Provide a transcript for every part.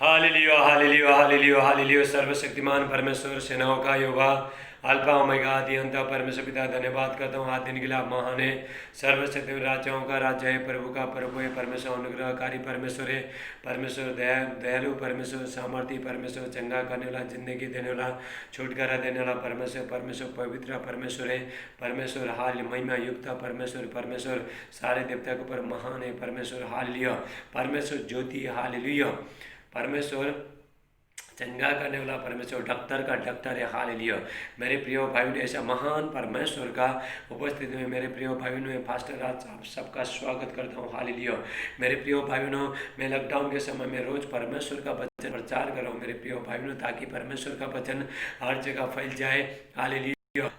Hallelujah hallelujah hallelujah hallelujah. सर्वशक्तिमान परमेश्वर, सेनाओं का यहोवा, अल्फा ओमेगा, आदि अंत परमेश्वर पिता, धन्यवाद करता हूँ। आज दिन के लिए आप महान है। सर्वशक्ति राजाओं का राजा है, प्रभु का प्रभु है। परमेश्वर अनुग्रहकारी परमेश्वर है। परमेश्वर दयालु परमेश्वर, सामर्थी परमेश्वर, चंगा करने वाला, जिंदगी देने वाला, छुटकारा देने वाला परमेश्वर। परमेश्वर पवित्र परमेश्वर है। परमेश्वर हाल महिमा युक्त परमेश्वर। परमेश्वर सारे देवता के ऊपर महान है। परमेश्वर हालेलुया। परमेश्वर ज्योति हालेलुया। परमेश्वर चंगा करने वाला परमेश्वर, डॉक्टर का डॉक्टर है। हालेलुया। मेरे प्रिय भाई ने ऐसा महान परमेश्वर का उपस्थिति में मेरे प्रिय भाई ने फास्टर राज आप सबका स्वागत करता हूँ। हालेलुया। मेरे प्रिय भाइयों, मैं लॉकडाउन के समय में रोज परमेश्वर का वचन प्रचार कर रहा हूँ मेरे प्रिय भाइयों, ताकि परमेश्वर का वचन हर जगह फैल जाए। हालेलुया।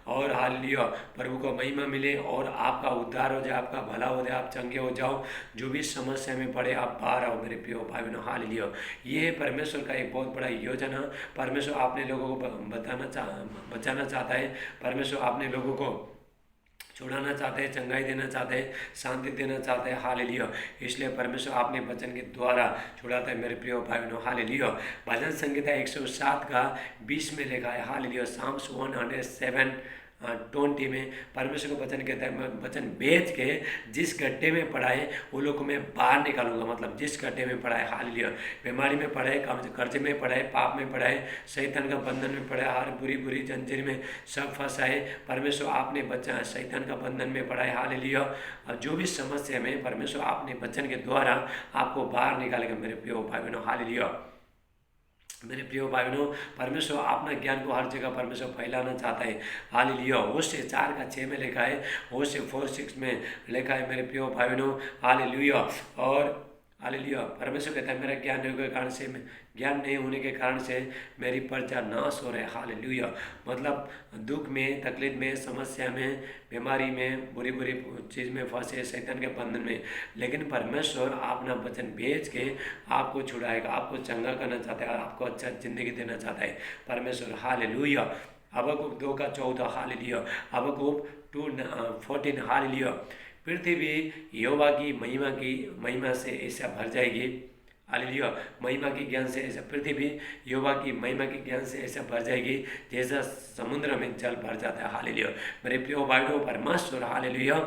और हालेलुया, प्रभु को महिमा मिले और आपका उद्धार हो जाए, आपका भला हो जाए, आप चंगे हो जाओ। जो भी समस्या में पड़े आप बाहर आओ मेरे प्रिय भाई बहनों। हालेलुया। ये है परमेश्वर का एक बहुत बड़ा योजना। परमेश्वर आपने लोगों को बचाना चाहता है। परमेश्वर आपने लोगों को छुड़ाना चाहते हैं, चंगाई देना चाहते हैं, शांति देना चाहते हैं। हालेलुया। इसलिए परमेश्वर आपने वचन के द्वारा छुड़ाता है मेरे प्रिय भाई बहनों। हालेलुया। भजन संहिता 107 का 20 में लिखा है। हालेलुया। साम्स 107:20 में परमेश्वर को वचन कहता है, मैं वचन बेच के जिस गड्ढे में पड़ा है वो लोग को मैं बाहर निकालूंगा। मतलब जिस गड्ढे में पड़ा है, हालेलुया, बीमारी में पड़ा है, कर्ज में पड़ा है, पाप में पड़ा है, शैतान का बंधन में पड़ा है, हर बुरी बुरी जंजीर में सब फंसा है। परमेश्वर आपने बचा है, शैतान का बंधन में पड़ा है। हालेलुया। और जो भी समस्या में परमेश्वर आपने वचन के द्वारा आपको बाहर निकालेगा मेरे प्रिय भाई बहनों। हालेलुया। मेरे प्रिय भाई बहनों, परमेश्वर अपना ज्ञान को हर जगह परमेश्वर फैलाना चाहता है। हालेलुया। होशे 4:6 में लिखा है, होशे 4:6 में लिखा है मेरे प्रिय भाई बहनों। हालेलुया। और हालेलुया। परमेश्वर कहता है, मेरा ज्ञान नहीं होने के कारण से मेरी प्रजा नाश हो रहा है। हालेलुया। मतलब दुख में, तकलीफ में, समस्या में, बीमारी में, बुरी बुरी चीज़ में फंसे, शैतान के बंधन में। लेकिन परमेश्वर अपना वचन भेज के आपको छुड़ाएगा, आपको चंगा करना चाहता है, आपको अच्छा जिंदगी देना चाहता है परमेश्वर। हालेलुया। हबक्कुक 2:14। हालेलुया। हबक्कुक 2:14। हालेलुया। पृथ्वी यहोवा की महिमा से ऐसा भर जाएगी। हालेलुया। महिमा के ज्ञान से ऐसा पृथ्वी यहोवा की महिमा के ज्ञान से ऐसा भर जाएगी जैसा समुद्र में जल भर जाता है। हालेलुया। मेरे प्रिय भाइयों, परमेश्वर हालेलुया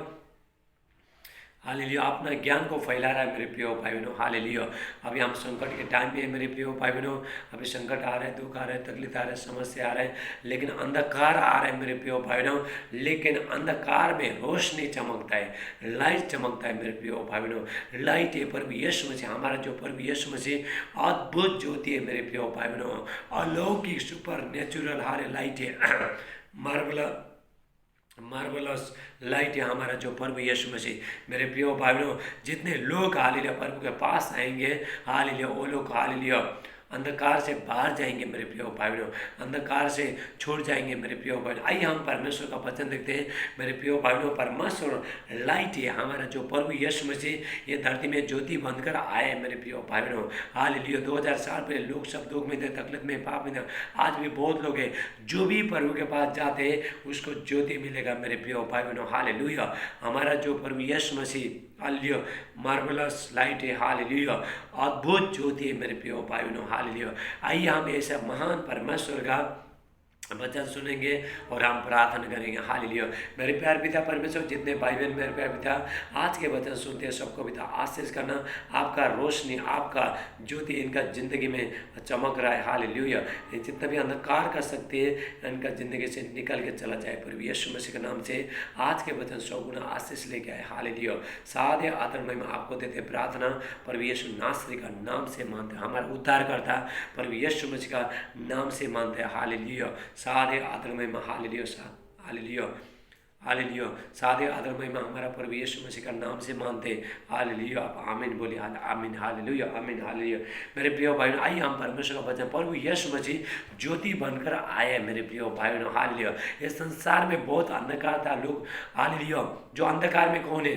हालेलुया अपना ज्ञान को फैला रहा है मेरे प्रिय भाई बहनों। हालेलुया। अभी हम संकट के टाइम में है मेरे प्रिय भाई बहनों। अभी संकट आ रहा है, दुख आ रहा है, तकलीफ आ रहा है, समस्या आ रहा है, लेकिन अंधकार आ रहा है मेरे प्रिय भाई बहनों। लेकिन अंधकार में रोशनी चमकता है, लाइट चमकता है मेरे प्रिय भाई बहनों। लाइट है प्रभु यीशु मसीह, हमारा जो प्रभु यीशु मसीह अद्भुत ज्योति है मेरे प्रिय भाई बहनों। अलौकिक सुपर नेचुरल हारे लाइट है, मार्वलस लाइट है हमारा जो प्रभु यीशु मसीह। मेरे प्रिय भाई बहनों, जितने लोग हालेलुया प्रभु के पास आएंगे, हालेलुया, वो लोग हालेलुया अंधकार से बाहर जाएंगे मेरे प्रिय भाई बहनों, अंधकार से छूट जाएंगे मेरे प्रिय भाई। आइए हम परमेश्वर का वचन देखते हैं मेरे प्रिय भाई बहनों। परमेश्वर लाइट है हमारा जो प्रभु यीशु मसीह ये धरती में ज्योति बनकर आए मेरे प्रिय भाई बहनों। हालेलुया। 2000 साल पहले लोग सब दुख में थे, तकलीफ में, पाप में थे। आज भी बहुत लोग हैं जो भी प्रभु के पास जाते हैं उसको ज्योति मिलेगा मेरे प्रिय भाई बहनों। हालेलुया। हमारा जो प्रभु यीशु मसीह हालेलुया मार्वलस लाइट है। हालेलुया अद्भुत ज्योति है मेरे प्रिय भाई बहनों। हालेलुया। आइए हम ऐसा महान परमेश्वर का वचन सुनेंगे और हम प्रार्थना करेंगे। हालेलुया। मेरे प्यार पिता परमेश्वर, जितने भाई बहन मेरे प्यार पिता आज के वचन सुनते हैं सबको पिता आशीष करना, आपका रोशनी, आपका ज्योति इनका जिंदगी में चमक रहा है। हालेलुया। जितना भी अंधकार कर सकते हैं इनका जिंदगी से निकल के चला जाए प्रभु यीशु मसीह के नाम से। आज के वचन 100 गुना आशीष लेके आए। हालेलुया। सादे आदर में आपको देते प्रार्थना प्रभु यीशु नासरी का नाम से मानते हैं, हमारा उद्धार करता प्रभु यीशु मसीह का नाम से मानते हैं। हालेलुया। सादे आदर में हालेलुया हालेलुया हालेलुया। सादे आदर में हमारा प्रभु यीशु मसीह का नाम से मानते। हालेलुया। आप आमीन बोलिए। आमीन। हालेलुया आमीन। हालेलुया। मेरे प्रिय भाई बहनों, आइए हम परमेश्वर का वचन, प्रभु यीशु मसीह ज्योति बनकर आए मेरे प्रिय भाई बहनों। हालेलुया। इस संसार में बहुत अंधकार था लोग। हालेलुया। जो अंधकार में कौन है?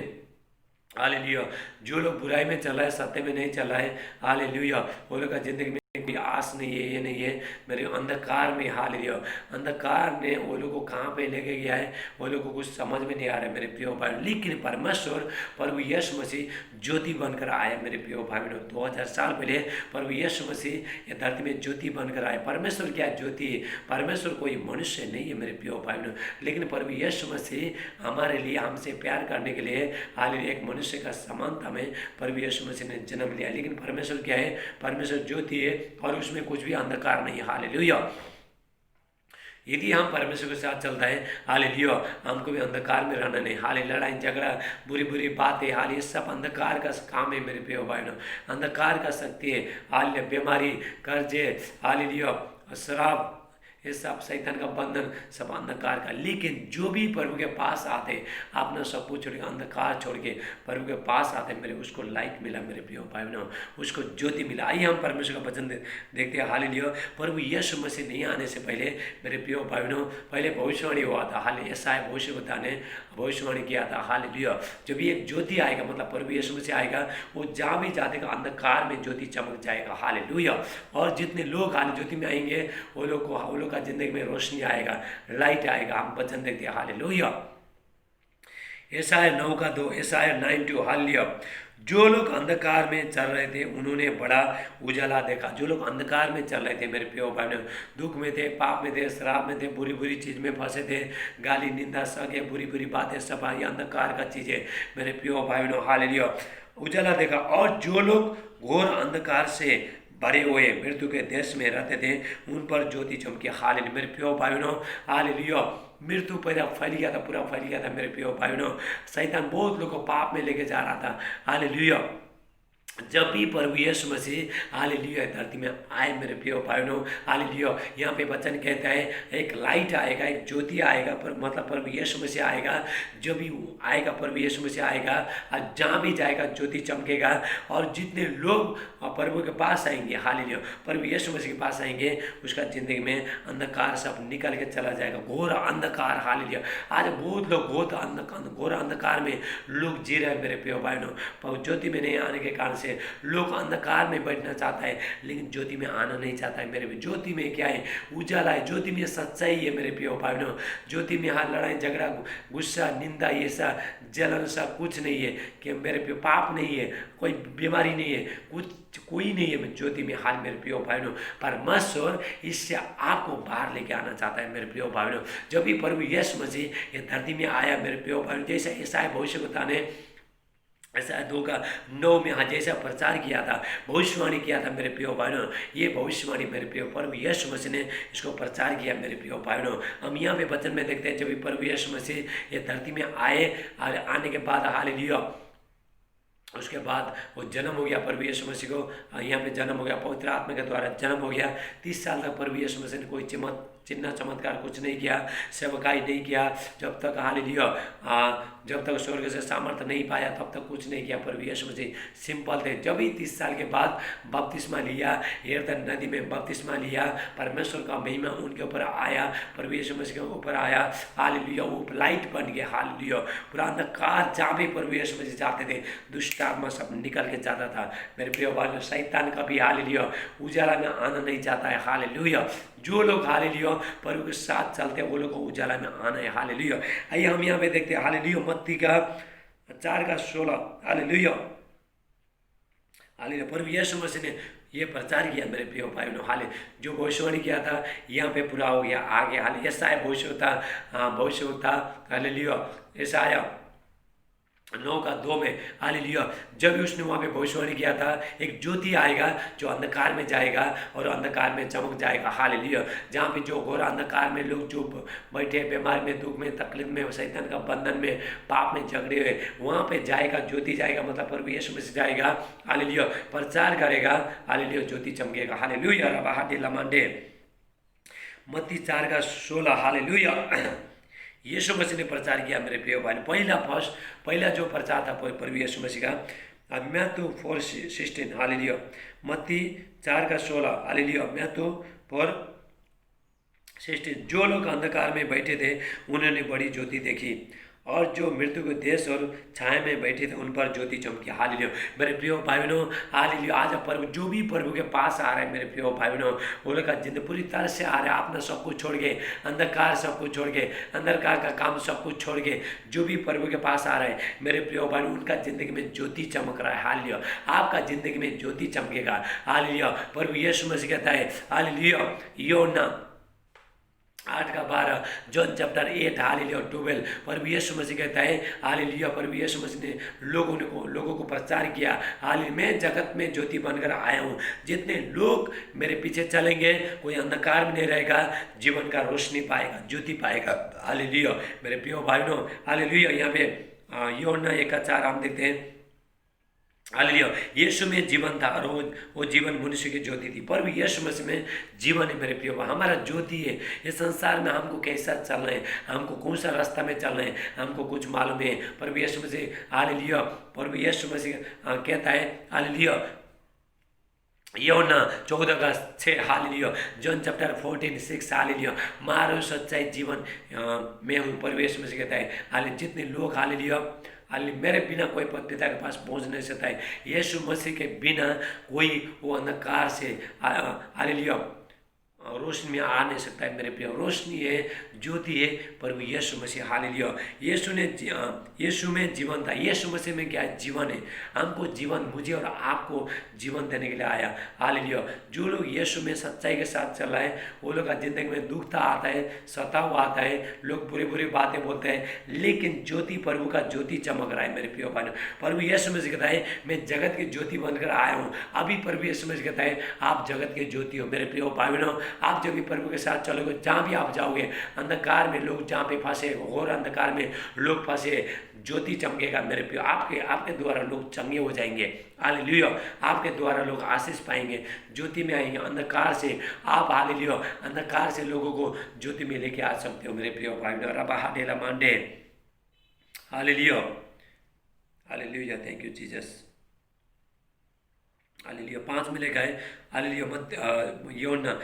हालेलुया। जो लोग बुराई में चला है, सत्य में नहीं चला है, हालेलुया, वो लोग का जिंदगी में कोई आस नहीं है, ये नहीं है, मेरे अंधकार में हालेलुया। अंधकार ने वो लोग को कहाँ पे लेके गया है, वो लोग को कुछ समझ में नहीं आ रहा है मेरे प्रिय भाई। लेकिन परमेश्वर प्रभु यीशु मसीह ज्योति बनकर आए मेरे प्रिय भाई बहनों। 2000 साल पहले प्रभु यीशु मसीह ये धरती में ज्योति बनकर आए। परमेश्वर क्या ज्योति है? परमेश्वर कोई मनुष्य नहीं है मेरे प्रिय भाई बहनों, लेकिन प्रभु यीशु मसीह हमारे लिए, हमसे प्यार करने के लिए हालेलुया एक मनुष्य का समानता में प्रभु यीशु मसीह ने जन्म लिया। लेकिन परमेश्वर क्या है? परमेश्वर ज्योति है और उसमें कुछ भी अंधकार नहीं है। हालेलुया। यदि हम परमेश्वर के साथ चलता है हालेलुया, हमको भी अंधकार में रहना नहीं। हाल लड़ाई झगड़ा बुरी बुरी बातें, हाल ये सब अंधकार का काम है मेरे प्रिय भाई बहनों। अंधकार का शक्ति है। हाल बीमारी, कर्जे, हालेलुया, शराब, ये सब शैतान का बंधन, सब अंधकार का। लेकिन जो भी प्रभु के पास आते, अपना सब कुछ छोड़ के, अंधकार छोड़ के प्रभु के पास आते, मेरे उसको लाइट मिला मेरे प्रिय भाई बहनों, उसको ज्योति मिला। आइए हम परमेश्वर का वचन देखते हैं। हालेलुया। प्रभु यीशु मसीह नहीं आने से पहले मेरे प्रिय भाई बहनों, पहले भविष्यवाणी हुआ था। हाल यशायाह भविष्यवक्ता ने भविष्यवाणी किया था। हालेलुया। जब भी एक ज्योति आएगा, मतलब प्रभु यीशु मसीह आएगा, वो जहाँ भी जाते अंधकार में ज्योति चमक जाएगा। हालेलुया। और जितने लोग हाल ज्योति में आएंगे, वो लोग का जिंदगी में रोशनी आएगा, लाइट आएगा। हम वचन देखते हैं। हालेलुया। यशायाह 9:2, यशायाह 9:2। हालेलुया। जो लोग अंधकार में चल रहे थे उन्होंने बड़ा उजाला देखा। जो लोग अंधकार में चल रहे थे मेरे प्रिय भाई बहनों, दुख में थे, पाप में थे, शराब में थे, बुरी बुरी चीज में फंसे थे, गाली निंदा सगे बुरी बुरी बातें, सब ये अंधकार का चीजें मेरे प्रिय भाई बहनों। हालेलुया। उजाला देखा। और जो लोग घोर अंधकार से भरे हुए मृत्यु के देश में रहते थे, उन पर ज्योति चमकी। हालेलुया। मेरे प्रिय भाई बहनों, हालेलुया। मृत्यु पहले फैल गया था, पूरा फैल गया था मेरे प्रिय भाई बहनों। शैतान बहुत लोगों को पाप में लेके जा रहा था। हालेलुया। जब भी प्रभु यीशु मसीह हालेलुया धरती में आए मेरे प्रिय भाई बहनों, हालेलुया, यहाँ पे वचन कहता है एक लाइट आएगा, एक ज्योति आएगा, पर मतलब प्रभु यीशु मसीह आएगा। जब भी आएगा प्रभु यीशु मसीह आएगा, और जहाँ भी जाएगा ज्योति चमकेगा। और जितने लोग प्रभु के पास आएंगे, हालेलुया, प्रभु यीशु मसीह के पास आएंगे, उसका जिंदगी में अंधकार सब निकल के चला जाएगा, घोर अंधकार। हालेलुया। आज बहुत लोग घोर अंधकार में लोग जी रहे हैं मेरे प्रिय भाई बहनों। ज्योति में नहीं आने के कारण से लोग अंधकार में बैठना चाहता है, लेकिन ज्योति में आना नहीं चाहता है मेरे भी। ज्योति में क्या है? उजाला है। ज्योति में सच्चाई है मेरे प्रिय भाई बहनों। ज्योति में हर लड़ाई झगड़ा गुस्सा निंदा ये सब जलन सब कुछ नहीं है कि मेरे प्रिय, पाप नहीं है, कोई बीमारी नहीं है, कुछ कोई नहीं है ज्योति में। हाल मेरे प्रिय भाई बहनों, परमेश्वर इससे आपको बाहर लेके आना चाहता है मेरे प्रिय भाई बहनों। जब भी प्रभु यीशु मसीह ये धरती में आया मेरे प्रिय भाई बहनों, जैसा यशायाह भविष्यवक्ता ने यशायाह 2:9 में हाँ जैसा प्रचार किया था, भविष्यवाणी किया था मेरे प्रिय भाई बहनों, ये भविष्यवाणी मेरे प्रिय प्रभु यीशु मसीह ने इसको प्रचार किया मेरे प्रिय भाई बहनों। हम यहाँ पे वचन में देखते हैं, जब भी प्रभु यीशु मसीह ये धरती में आए, आने के बाद हालेलुया, उसके बाद वो जन्म हो गया प्रभु यीशु मसीह को, यहाँ पे जन्म हो गया, पवित्र आत्मा के द्वारा जन्म हो गया। 30 साल तक प्रभु यीशु मसीह ने कोई चिन्ह चमत्कार कुछ नहीं किया, सेवकाई नहीं किया, जब तक हालेलुया जब तक स्वर्ग से सामर्थ्य नहीं पाया तब तक कुछ नहीं किया प्रभु यीशु मसीह। सिंपल थे। जब ही 30 साल के बाद बपतिस्मा लिया, यरदन नदी में बपतिस्मा लिया, परमेश्वर का महिमा उनके ऊपर आया, प्रभु यीशु मसीह के ऊपर आया। हालेलुया। वो लाइट बन गया। हालेलुया। पूरा अंधकार जहाँ भी प्रभु यीशु मसीह जाते थे, दुष्ट आत्मा सब निकल के जाता था मेरे प्रिय भाई। शैतान का भी हालेलुया उजाला में आना नहीं चाहता है। हालेलुया। जो लोग हालेलुया प्रभु के साथ चलते हैं, वो लोग को उजाला में आना है। हालेलुया। आइए हम यहाँ पे देखते हैं हालेलुया, मत्ती का 4:16। हालेलुया। हालेलुया। प्रभु यीशु मसीह ने ये प्रचार किया मेरे प्रिय भाई बहनों। हाले जो भविष्यवाणी किया था यहाँ पे पूरा हो गया। आगे हाले यशायाह भविष्यवक्ता हालेलुया यशायाह 9:2 में हालेलुया, जब भी उसने वहाँ पे भविष्यवाणी किया था, एक ज्योति आएगा जो अंधकार में जाएगा और अंधकार में चमक जाएगा। हालेलुया। जहाँ पे जो घोर अंधकार में लोग जो बैठे बीमार में, दुख में, तकलीफ में, शैतान का बंधन में, पाप में जकड़े हुए, वहाँ पे जाएगा, ज्योति जाएगा, मतलब प्रभु यीशु मसीह जाएगा। हालेलुया। प्रचार करेगा। हालेलुया। ज्योति चमकेगा। हालेलुया। रबाहाडे लमांडे। मत्ती 4:16। हालेलुया। यीशु मसीह ने प्रचार किया मेरे प्रिय भाई। पहला जो प्रचार था प्रभु यीशु मसीह का, मैथ्यू 4:16। हालेलुया। मत्ती 4:16। हालेलुया। मैथ्यू 4:16। जो लोग अंधकार में बैठे थे उन्होंने बड़ी ज्योति देखी। और जो मृत्यु के देश और छाया में बैठे थे उन पर ज्योति चमकी। हालेलुया। मेरे प्रिय भाई बहनों, हालेलुया। आज प्रभु जो भी प्रभु के पास आ रहे हैं मेरे प्रिय भाई बहनों, वो लोग का जिंदगी पूरी तरह से आ रहे हैं अपना सब कुछ छोड़ के, अंधकार सब कुछ छोड़ के, अंधकार का काम सब कुछ छोड़ के, जो भी प्रभु के पास आ रहे हैं मेरे प्रिय भाई, उनका जिंदगी में ज्योति चमक रहा है। हालेलुया। आपका जिंदगी में ज्योति चमकेगा। हालेलुया। प्रभु यीशु मसीह कहता है, हालेलुया, यूहन्ना 8:12, जॉन चैप्टर 8 हालेलुया 12, प्रभु यीशु मसीह कहता है, हालेलुया, प्रभु यीशु मसीह ने लोगों को प्रचार किया, हालेलुया, मैं जगत में ज्योति बनकर आया हूँ। जितने लोग मेरे पीछे चलेंगे कोई अंधकार में नहीं रहेगा, जीवन का रोशनी पाएगा, ज्योति पाएगा। हालेलुया। मेरे प्रिय भाइयों, हालेलुया। यहाँ पे यूहन्ना 1:4 हम देखते हैं, हालेलुया। यीशु में जीवन था और वो जीवन मनुष्य की ज्योति थी। पर भी यीशु मसीह में जीवन है मेरे प्रिय, हमारा ज्योति है। इस संसार में हमको कैसा चलना है, हमको कौन सा रास्ता में चलना है, हमको कुछ मालूम है। पर भी यीशु मसीह, हालेलुया, पर भी यीशु मसीह कहता है, हालेलुया, यूहन्ना 14:6 हालेलुया, जॉन चैप्टर 14:6 हालेलुया, मार्ग सच्चाई जीवन मैं हूँ। पर यीशु मसीह कहता है, हालेलुया, जितने लोग, हालेलुया, मेरे बिना कोई पिता के पास पहुंच नहीं सकता है। यीशु मसीह के बिना कोई वो अंधकार से, हालेलुया, रोशनी में आ नहीं सकता है मेरे प्रिय। रोशनी है, ज्योति है प्रभु यीशु मसीह। हालेलुया। यीशु में जीवन था। यीशु मसीह में क्या है? जीवन है। हमको जीवन, मुझे और आपको जीवन देने के लिए आया। हालेलुया। जो लोग यीशु में सच्चाई के साथ चल रहे हैं वो लोग का जिंदगी में दुख आता है, सताव आता है, लोग बुरी बुरी बातें बोलते हैं, लेकिन ज्योति, प्रभु का ज्योति चमक रहा है मेरे प्रिय भाई। प्रभु यीशु मसीह कहता है, मैं जगत की ज्योति बनकर आया हूँ। अभी प्रभु यीशु मसीह कहता है, आप जगत के ज्योति हो मेरे प्रिय भाई बहनों। आप जब भी प्रभु के साथ चलोगे, जहाँ भी आप जाओगे, अंधकार में लोग जहाँ पे फंसे, घोर अंधकार में लोग फंसे, ज्योति चमकेगा मेरे प्रिय। आपके द्वारा लोग चंगे हो जाएंगे। हालेलुया। आपके द्वारा लोग आशीष पाएंगे, ज्योति में आएंगे। अंधकार से आप, हालेलुया, अंधकार से लोगों को ज्योति में लेके आ सकते हो मेरे प्रिय भाई बहनों। रबा हाडेला मांडे, हालेलुया, हालेलुया, थैंक यू जीसस। हालेलुया। 5 में लिखा है, हालेलुया, यूहन्ना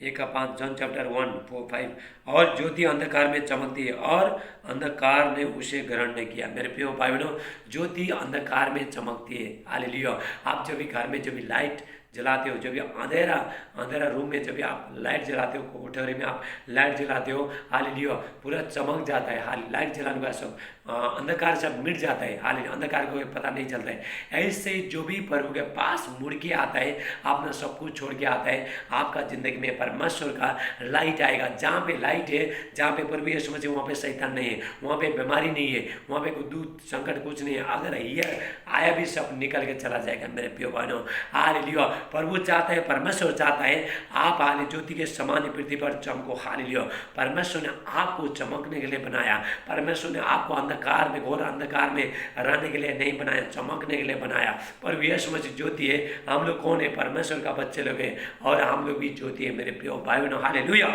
1:5, जॉन चैप्टर 1:4-5, और ज्योति अंधकार में चमकती है और अंधकार ने उसे ग्रहण नहीं किया। मेरे प्रिय भाई बहनों, ज्योति अंधकार में चमकती है। हालेलुया। आप जब भी घर में जब भी लाइट जलाते हो, जब भी अंधेरा रूम में जब भी आप लाइट जलाते हो, कोठरी में आप लाइट जलाते हो, हालेलुया, पूरा चमक जाता है। हाल लाइट जलाने का सब अंधकार सब मिट जाता है। हालेलुया, अंधकार को पता नहीं चलता है। ऐसे जो भी प्रभु के पास मुड़ के आता है, अपना सब कुछ छोड़ के आता है, आपका जिंदगी में परमेश्वर का लाइट आएगा। जहाँ पे लाइट है, जहाँ पे प्रभु यीशु मसीह, वहाँ पे शैतान नहीं है, वहाँ पे बीमारी नहीं है, वहाँ पे कोई दुख संकट कुछ नहीं है। अगर ये आया भी सब निकल के चला जाएगा मेरे प्रिय बहनों। हालेलुया। प्रभु चाहता है, परमेश्वर चाहता है, आप हालेलुया ज्योति के समान पृथ्वी पर चमको। हालेलुया। परमेश्वर ने आपको चमकने के लिए बनाया। परमेश्वर ने आपको अंधकार में, घोर अंधकार में रहने के लिए नहीं बनाया, चमकने के लिए बनाया। पर यीशु मसीह ज्योति है। हम लोग कौन है? परमेश्वर का बच्चे लोग हैं और हम लोग भी ज्योति है मेरे प्रिय भाई बहनों। हालेलुया।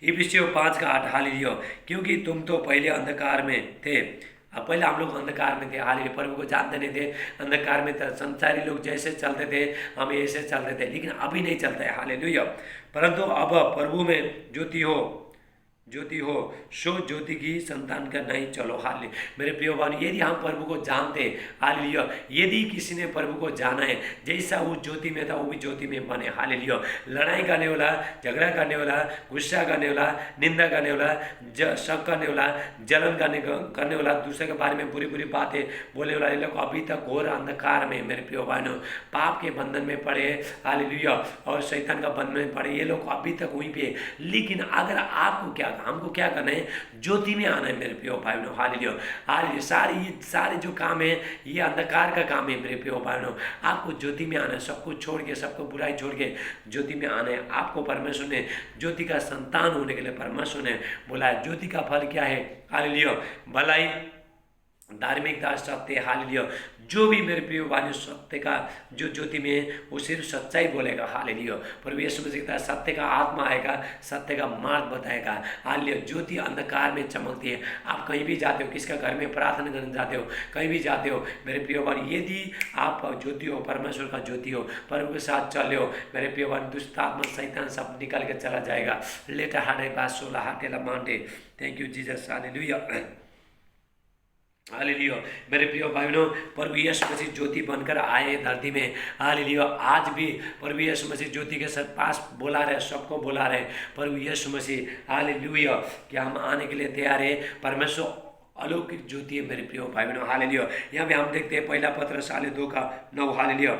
इफिसियों 5:8 हालेलुया, क्योंकि तुम तो पहले अंधकार में थे। अब पहले हम लोग अंधकार में थे, हालेलुया, प्रभु को जानते नहीं थे, अंधकार में थे। संसारी लोग जैसे चलते थे हम ऐसे चलते थे, लेकिन अभी नहीं चलता है। हालेलुया। परंतु अब प्रभु में ज्योति हो, सो ज्योति की संतान का नहीं चलो। हालेलुया। मेरे प्रिय भाई, यदि हम प्रभु को जानते, हालेलुया, यदि किसी ने प्रभु को जाना है, जैसा वो ज्योति में था वो भी ज्योति में बने। हालेलुया। लड़ाई करने वाला, झगड़ा करने वाला, गुस्सा करने वाला, निंदा करने वाला, शक करने वाला, जलन करने वाला, दूसरे के बारे में बुरी बुरी बातें बोलने वाला, ये लोग अभी तक घोर अंधकार में मेरे प्रिय भाइयों, पाप के बंधन में पड़े। हालेलुया। और शैतान का बंधन में पड़े, ये लोग अभी तक वहीं पे। लेकिन अगर आपको क्या, हमको क्या करना है? ज्योति में आना है मेरे प्रिय भाई बहनों। हालेलुया। हालेलुया। सारे जो काम है ये अंधकार का काम है मेरे प्रिय भाई बहनों। आपको ज्योति में आना है, सब कुछ छोड़ के, सबको बुराई छोड़ के ज्योति में आना है। आपको परमेश्वर ने ज्योति का संतान होने के लिए परमेश्वर ने बोला है। ज्योति का फल क्या है? हालेलुया। भलाई, धार्मिकता, सत्य, हालेलुया। जो भी मेरे प्रिय भाइयों सत्य का जो ज्योति में वो सिर्फ सच्चाई बोलेगा, हालेलुया। प्रभु यीशु मसीह कहता है सत्य का आत्मा आएगा, सत्य का मार्ग बताएगा, हालेलुया। ज्योति अंधकार में चमकती है। आप कहीं भी जाते हो, किसका घर में प्रार्थना करने जाते हो, कहीं भी जाते हो मेरे प्रिय भाई, यदि आप ज्योति हो, परमेश्वर का ज्योति हो, प्रभु के साथ चले हो मेरे प्रिय भाई, दुष्ट आत्मा शैतान सब निकल के चला जाएगा। लेटा हाटे बास सोला हाटेला मांटे। थैंक यू जीसस, हालेलुया, हालेलुया। मेरे प्रिय भाइयों, प्रभु यीशु मसीह ज्योति बनकर आए धरती में, हालेलुया। आज भी प्रभु यीशु मसीह ज्योति के साथ पास बुला रहे, सबको बुला रहे प्रभु यीशु मसीह, हालेलुया, कि हम आने के लिए तैयार है। परमेश्वर अलौकिक ज्योति है मेरे प्रिय भाइयों, हालेलुया। यहाँ पे हम देखते हैं पहला पत्रस 2:2, हालेलुया।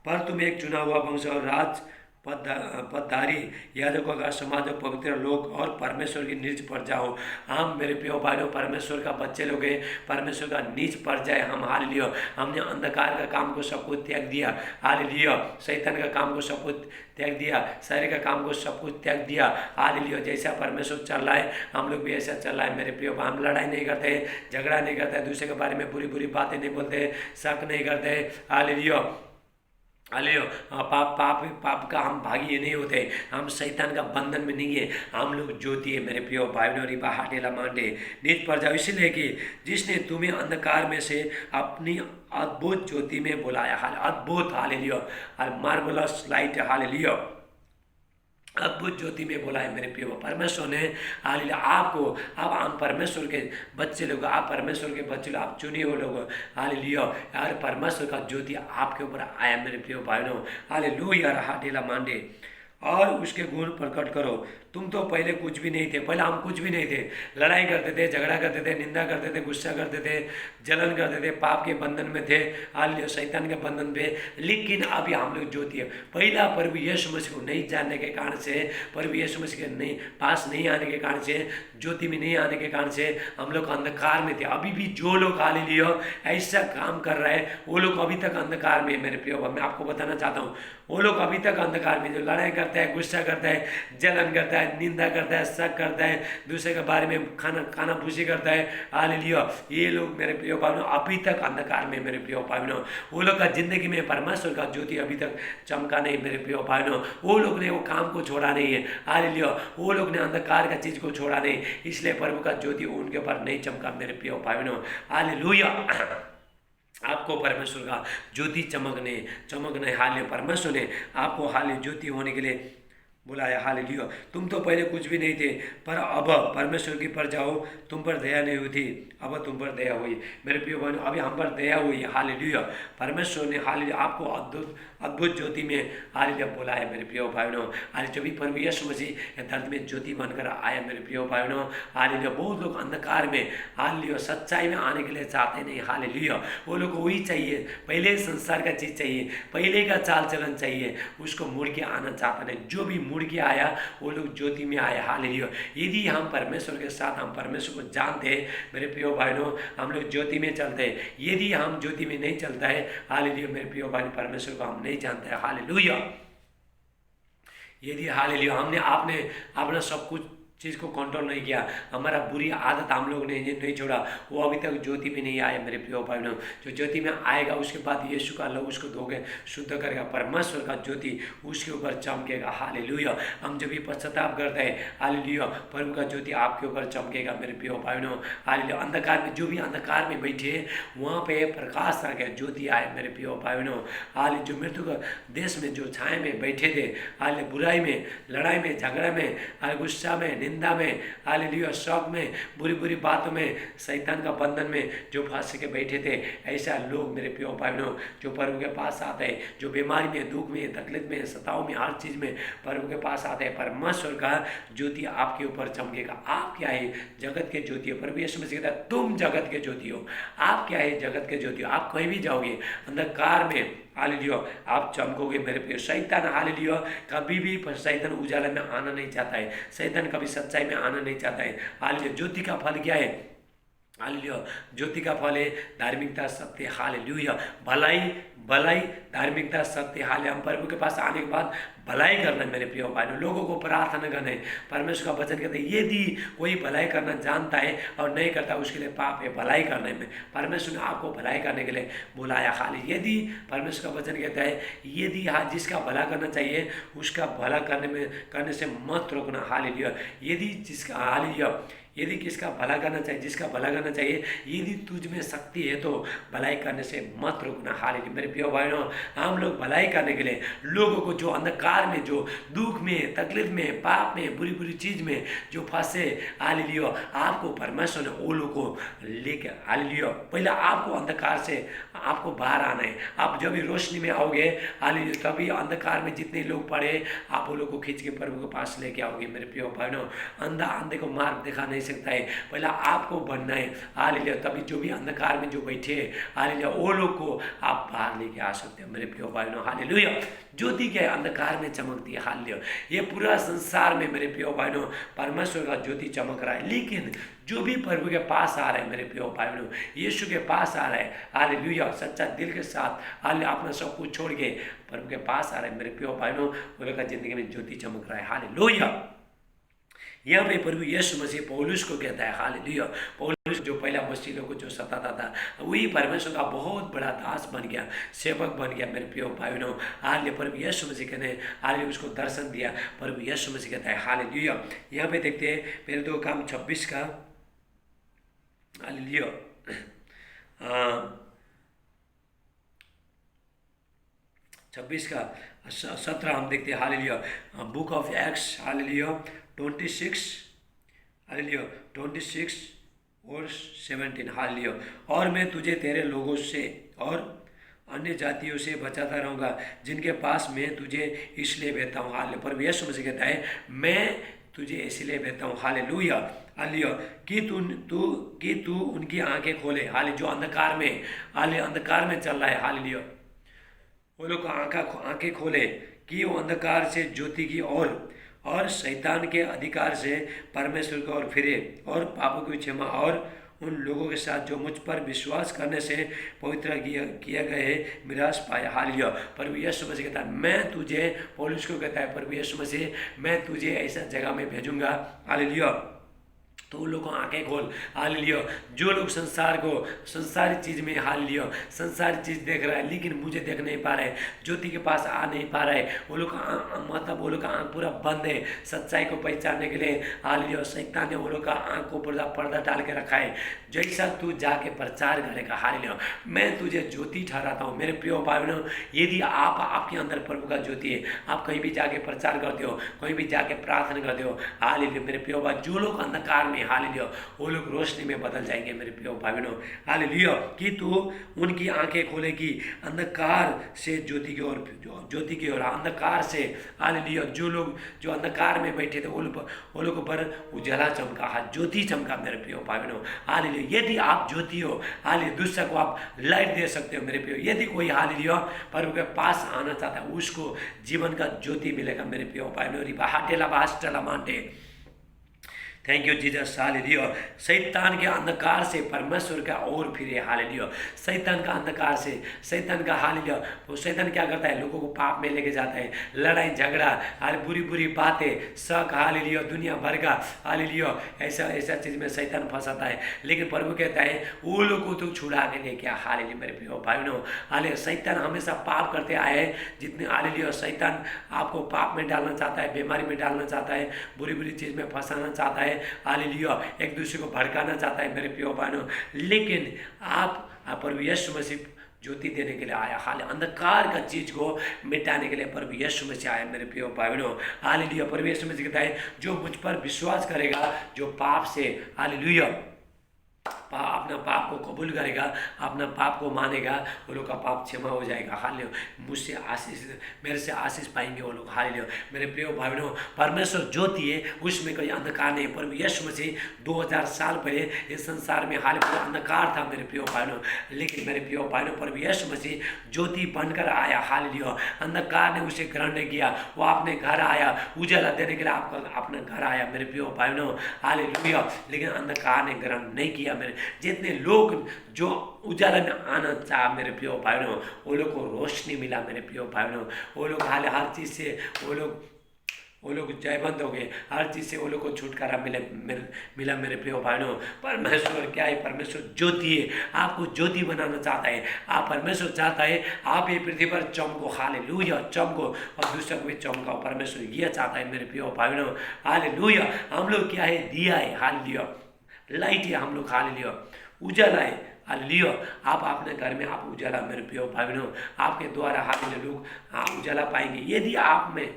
पर तुम एक चुना हुआ वंश और राज पदधारी याजकों का समाज और पवित्र लोग और परमेश्वर की नीच पर जाओ। हम मेरे प्रिय भाइयों परमेश्वर का बच्चे लोग हैं, परमेश्वर का नीच पर जाए हम, हालेलुया। हमने अंधकार का काम को सब कुछ त्याग दिया, हालेलुया। शैतान का काम को सब कुछ त्याग दिया, शरीर का काम को सब कुछ त्याग दिया, हालेलुया। जैसा परमेश्वर चल रहा है हम लोग भी ऐसा चल रहा है मेरे प्रिय। हम लड़ाई नहीं करते, झगड़ा नहीं करते, दूसरे के बारे में बुरी बुरी बातें नहीं बोलते, शक नहीं करते, हालेलुया, हालेलुया। पाप का हम भागी नहीं होते, हम शैतान का बंधन में नहीं है, हम लोग ज्योति है मेरे प्रियो भाइयों। रिबा हाटेला मांडे नीच पर जाओ, इसलिए कि जिसने तुम्हें अंधकार में से अपनी अद्भुत ज्योति में बुलाया, अद्भुत, हालेलुया, मार्वलस लाइट, हालेलुया, अद्भुत ज्योति में बोला है मेरे प्रिय। परमेश्वर ने, हालेलुया, आपको, अब हम परमेश्वर के बच्चे लोग, आप परमेश्वर के बच्चे लोग, आप चुने हुए लोग, हालेलुया। यार परमेश्वर का ज्योति आपके ऊपर आया मेरे प्रिय भाइयों, हालेलुया। हाटेला मांडे और उसके गुण प्रकट करो। तुम तो पहले कुछ भी नहीं थे, पहले हम कुछ भी नहीं थे, लड़ाई करते थे, झगड़ा करते थे, निंदा करते थे, गुस्सा करते थे, जलन करते थे, पाप के बंधन में थे, हालेलुया, शैतान के बंधन पे। लेकिन अभी हम लोग ज्योति है। पहला प्रभु यीशु मसीह को नहीं जानने के कारण से, प्रभु यीशु मसीह के नहीं पास नहीं आने के कारण से, ज्योति में नहीं आने के कारण से हम लोग अंधकार में थे। अभी भी जो लोग, हालेलुया, ऐसा काम कर रहे हैं वो लोग अभी तक अंधकार में मेरे प्रिय। मैं आपको बताना चाहता हूँ वो लोग अभी तक अंधकार में, जो लड़ाई करता है, गुस्सा करता है, जलन करता है, निंदा करता है, शक करता है, दूसरे के बारे में खाना फूसी करता है, हालेलुया, ये लोग मेरे प्रिय भाइयों अभी तक अंधकार में मेरे प्रिय भाइयों। वो लोग का जिंदगी में परमेश्वर का ज्योति अभी तक चमका नहीं मेरे प्रिय भाइयों। वो लोग ने वो काम को छोड़ा नहीं है, हालेलुया, वो लोग ने अंधकार का चीज को छोड़ा नहीं, इसलिए प्रभु का ज्योति उनके ऊपर नहीं चमका मेरे प्रिय भाइयों, हालेलुया। आपको परमेश्वर का ज्योति चमकने हाल परमेश्वर ने आपको हाल ज्योति होने के लिए बुलाया, हालेलुया। तुम तो पहले कुछ भी नहीं थे, पर अब परमेश्वर की पर जाओ, तुम पर दया नहीं हुई थी, अब तुम पर दया हुई मेरे प्रिय बहनों, अभी हम पर दया हुई है, हालेलुया। परमेश्वर ने, हालेलुया, आपको अद्भुत ज्योति में, हालेलुया, बुलाया मेरे प्रिय भाइयों। हालेलुया, जब भी प्रभु यीशु मसीह धरती में ज्योति बनकर आया मेरे प्रिय भाइयों, हालेलुया। बहुत लोग अंधकार में, हालेलुया, सच्चाई में आने के लिए चाहते नहीं, हालेलुया। वो लोग को वही चाहिए, पहले संसार का चीज़ चाहिए, पहले का चाल चलन चाहिए, उसको मुड़ के आना चाहते नहीं। जो भी मुड़ के आया वो लोग ज्योति में आया, हालेलुया। यदि हम परमेश्वर के साथ, हम परमेश्वर को जानते हैं मेरे प्रिय भाइयों, हम लोग ज्योति में चलते हैं। यदि हम ज्योति में नहीं चलता है, हालेलुया, मेरे प्रिय भाई, परमेश्वर को हम नहीं जानते हैं, हालेलुया। यदि, हालेलुया, हमने आपने अपना सब कुछ चीज़ को कंट्रोल नहीं किया, हमारा बुरी आदत हम लोग ने नहीं छोड़ा, वो अभी तक ज्योति में नहीं आया मेरे प्रिय भाइयों। जो ज्योति में आएगा उसके बाद यीशु का लहू उसको धोके शुद्ध करेगा, परमेश्वर का ज्योति उसके ऊपर चमकेगा, हालेलुया। हम जब भी पश्चाताप करते हैं, हालेलुया, प्रभु का ज्योति आपके ऊपर चमकेगा मेरे प्रिय भाइयों, हालेलुया। अंधकार में, जो भी अंधकार में बैठे वहाँ पे प्रकाश आ गया, ज्योति आए मेरे प्रिय भाइयों, हालेलुया। जो मृत्यु का देश में जो छाए में बैठे थे, हालेलुया, बुराई में, लड़ाई में, झगड़ा में, गुस्सा में, निंदा में, हालेलुया, शौक में, बुरी बुरी बातों में, शैतान का बंधन में जो फंस के बैठे थे, ऐसा लोग मेरे प्रिय भाइयों जो प्रभु के पास आते हैं, जो बीमारी में, दुख में, तकलीफ में, सताव में, हर चीज़ में प्रभु के पास आते हैं, परमेश्वर का ज्योति आपके ऊपर चमकेगा। आप क्या है? जगत के ज्योति हो। प्रभु यीशु मसीह कहता है तुम जगत के ज्योति हो। आप क्या है? जगत के ज्योति हो। आप कहीं भी जाओगे अंधकार में, हालेलुया, आप चमकोगे मेरे प्रिय। शैतान, हालेलुया, कभी भी शैतान उजाला में आना नहीं चाहता है, शैतान कभी सच्चाई में आना नहीं चाहता है, हालेलुया। ज्योति का फल क्या है? हालेलुया। ज्योति का फल है धार्मिकता, सत्य, हालेलुया। भलाई, भलाई, धार्मिकता, सत्य, हालेलुया। हम प्रभु के पास आने के बाद भलाई करना है मेरे प्रिय भाइयों, लोगों को प्रार्थना करना है। परमेश्वर का वचन कहते हैं यदि कोई भलाई करना जानता है और नहीं करता उसके लिए पाप है। भलाई करने में परमेश्वर ने आपको भलाई करने के लिए बुलाया। खाली यदि परमेश्वर का वचन कहता है यदि हाँ जिसका भला करना चाहिए उसका भला करने से मत रोकना। हालेलुया। यदि जिसका हालेलुया यदि किसका भला करना चाहिए, जिसका भला करना चाहिए, यदि तुझ में शक्ति है तो भलाई करने से मत रुकना। हालेलुया। मेरे प्रिय भाइयों, हम लोग भलाई करने के लिए लोगों को जो अंधकार में, जो दुख में, तकलीफ में, पाप में, बुरी बुरी चीज में जो फंसे, हालेलुया, आपको परमेश्वर ने वो लोग को लेके, हालेलुया, पहले आपको अंधकार से आपको बाहर आना है। आप जब भी रोशनी में आओगे, हालेलुया, तभी अंधकार में जितने लोग पड़े आप वो लोग को खींच के प्रभु के पास लेके आओगे। मेरे प्रिय भाइयों, अंधा अंधे को मार्ग दिखा नहीं सकता है, पहला आपको बनना है। हालेलुया। तभी जो भी अंधकार में जो बैठे, हालेलुया, वो लोग को आप बाहर लेके आ सकते हो। मेरे प्रिय भाइयों, हालेलुया। ज्योति के अंधकार में चमकती है। हालेलुया। ये पूरा संसार में मेरे प्रिय भाइयों परमेश्वर का ज्योति चमक रहा है, लेकिन जो भी प्रभु के पास आ रहे हैं, मेरे प्रिय भाइयों, यीशु के पास आ रहे हैं, हालेलुया, सच्चा दिल के साथ, हालेलुया, अपना सब कुछ छोड़ के प्रभु के पास आ रहे हैं, मेरे प्रिय भाइयों, वो लोग का जिंदगी में ज्योति चमक रहा है। हालेलुया। यहाँ पे प्रभु यीशु मसीह पौलुस को कहता है, हालेलुया, पौलुस जो पहला मसीह को जो सताता था, वही परमेश्वर का बहुत बड़ा दास बन गया, सेवक बन गया। मेरे प्रिय भाइयों, हालेलुया, प्रभु यीशु मसीह कहते हैं, हालेलुया, उसको दर्शन दिया। प्रभु यीशु मसीह कहता है, हालेलुया। यहाँ पे देखते हैं मेरे 2 काम 26 का, हालेलुया, 26 का 17 हम देखते हैं। Hallelujah. Book of acts, hallelujah, 26, hallelujah, 26 और 17, हालेलुया। और मैं तुझे तेरे लोगों से और अन्य जातियों से बचाता रहूँगा जिनके पास मैं तुझे इसलिए भेजता हूँ। हालेलुया। पर यीशु मसीह कहता है मैं तुझे इसलिए भेजता हूँ, हालेलुया, हालेलुया, कि तू उनकी आंखें खोले। हालेलुया। जो अंधकार में, हालेलुया, अंधकार में चल रहा है, हालेलुया, वो लोग आंखें खोले कि वो अंधकार से ज्योति की और शैतान के अधिकार से परमेश्वर की ओर फिरे और पापों की क्षमा और उन लोगों के साथ जो मुझ पर विश्वास करने से पवित्र किया गए मिरास पाया। हालेलुया। प्रभु यीशु मसीह कहता है मैं तुझे, पौलुस को कहता है प्रभु यीशु मसीह, मैं तुझे ऐसा जगह में भेजूंगा, हालेलुया, तो उन लोगों को आंखें खोल। हालेलुया। जो लोग संसारी चीज़ में, हालेलुया, संसारी चीज़ देख रहा है लेकिन मुझे देख नहीं पा रहे, ज्योति के पास आ नहीं पा रहे, वो लोग मतलब वो लोग का आँख पूरा बंद है सच्चाई को पहचानने के लिए। हालेलुया। शैतान ने वो लोग का आँख को पर्दा डाल के रखा है। जैसा तू जाके प्रचार करेगा, हालेलुया, मैं तुझे ज्योति ठहराता हूँ। मेरे प्रिय भाइयों, यदि आपके अंदर प्रभु का ज्योति है, आप कहीं भी जाके प्रचार करते हो, कहीं भी जाके प्रार्थना करते हो, हालेलुया, मेरे प्रिय भाई, जो लोग अंधकार में, हालेलुया, वो लोग रोशनी में बदल जाएंगे। मेरे प्रिय भाइयों, हालेलुया, कि तू उनकी आंखें खोलेगी अंधकार से ज्योति की ओर, ज्योति की ओर, अंधकार से, हालेलुया, जो अंधकार में बैठे थे वो लोग पर उजाला चमका, ज्योति चमका। मेरे प्रिय भाइयों, हालेलुया, यदि आप ज्योति हो, हालेलुया, दूसरे को आप लाइट दे सकते हो। मेरे प्रिय, यदि कोई, हालेलुया, प्रभु के पास आना चाहता है उसको जीवन का ज्योति मिलेगा। मेरे प्रिय भाइयों, रिबा हाटेला बास्टला मांटे, थैंक यू जीसस, हालेलुया। शैतान के अंधकार से परमेश्वर का ओर फिरे, हालेलुया, शैतान का अंधकार से, शैतान का, हालेलुया, वो शैतान क्या करता है, लोगों को पाप में लेके जाता है, लड़ाई झगड़ा, बुरी बुरी बातें, शक, हालेलुया, दुनिया भर का, हालेलुया, ऐसा चीज में शैतान फंसाता है। लेकिन प्रभु कहता है वो लोग को तो छुड़ा के लेके आ। हालेलुया, मेरे प्रिय भाइयों, हालेलुया, शैतान हमेशा पाप करते आए हैं जितने, हालेलुया, शैतान आपको पाप में डालना चाहता है, बीमारी में डालना चाहता है, बुरी बुरी चीज में फंसाना चाहता है, हालेलुया, एक दूसरे को भड़काना चाहता है। मेरे प्रिय भाइयों, लेकिन आप प्रभु यीशु मसीह ज्योति देने के लिए आया, हाल अंधकार का चीज को मिटाने के लिए प्रभु यीशु मसीह आया। मेरे प्रिय भाइयों, हालेलुया, प्रभु यीशु मसीह कहता है जो मुझ पर विश्वास करेगा, जो पाप से, हालेलुया, अपना पाप को कबूल करेगा, अपना पाप को मानेगा, वो लोग का पाप क्षमा हो जाएगा। हालेलुया, मुझसे आशीष, मेरे से आशीष पाएंगे वो लोग। हालेलुया, मेरे प्रिय भाइयों, परमेश्वर ज्योति है, उसमें कोई अंधकार नहीं। प्रभु यीशु मसीह 2000 साल पहले इस संसार में, हालेलुया, अंधकार था मेरे प्रिय भाइयों, लेकिन मेरे प्रिय भाइयों, प्रभु यीशु मसीह ज्योति बनकर आया। हालेलुया, अंधकार ने उसे ग्रहण नहीं किया, वो अपने घर आया, उजाला देने के लिए आपका अपना घर आया। मेरे प्रिय भाइयों, हालेलुया, लेकिन अंधकार ने ग्रहण नहीं किया। मेरे जितने लोग जो उजाला में आना चाह मेरे प्रियो भाई बहनों, वो लोग को रोशनी मिला मेरे प्रियो भाई बहनों। वो लोग हर चीज़ से वो लोग जयवंत हो गए, हर चीज़ से वो लोग को छुटकारा मिला मेरे प्रियो भाइयों। परमेश्वर क्या है? परमेश्वर ज्योति है, आपको ज्योति बनाना चाहता है। आप परमेश्वर चाहता है आप ये पृथ्वी पर चमको, हालेलुया, चमको और दूसरों को भी चमकाओ। परमेश्वर ये चाहता है मेरे प्रियो भाइयों, हालेलुया। हम लोग क्या है? दिया है, हालेलुया, लाइट है हम लोग, हालेलुया, उजाला है, हालेलुया। आप अपने घर में आप उजाला मेरे प्रियो भाइयों, आपके द्वारा हालेलुया लोग उजाला पाएंगे यदि आप में